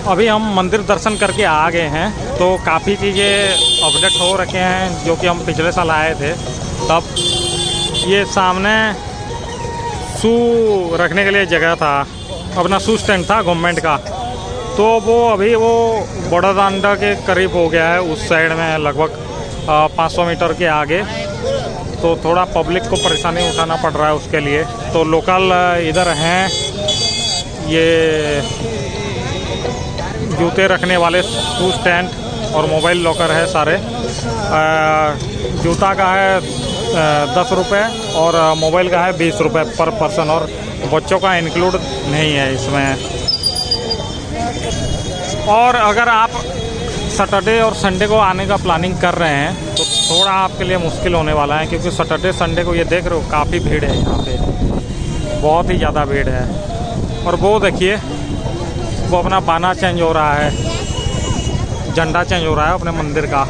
अभी हम मंदिर दर्शन करके आ गए हैं, तो काफ़ी चीज़ें अपडेट हो रखे हैं जो कि हम पिछले साल आए थे तब। ये सामने शू रखने के लिए जगह था, अपना शू स्टैंड था गवर्नमेंट का, तो वो अभी वो बड़ौदा के करीब हो गया है, उस साइड में लगभग 500 मीटर के आगे। तो थोड़ा पब्लिक को परेशानी उठाना पड़ रहा है उसके लिए। तो लोकल इधर हैं ये जूते रखने वाले शू स्टैंड और मोबाइल लॉकर है सारे। जूता का है 10 रुपये और मोबाइल का है 20 रुपये पर पर्सन, और बच्चों का इंक्लूड नहीं है इसमें। और अगर आप सैटरडे और संडे को आने का प्लानिंग कर रहे हैं तो थोड़ा आपके लिए मुश्किल होने वाला है, क्योंकि सैटरडे संडे को ये देख रहे हो काफ़ी भीड़ है यहाँ पे, बहुत ही ज़्यादा भीड़ है। और वो देखिए वो अपना बाना चेंज हो रहा है, झंडा चेंज हो रहा है अपने मंदिर का।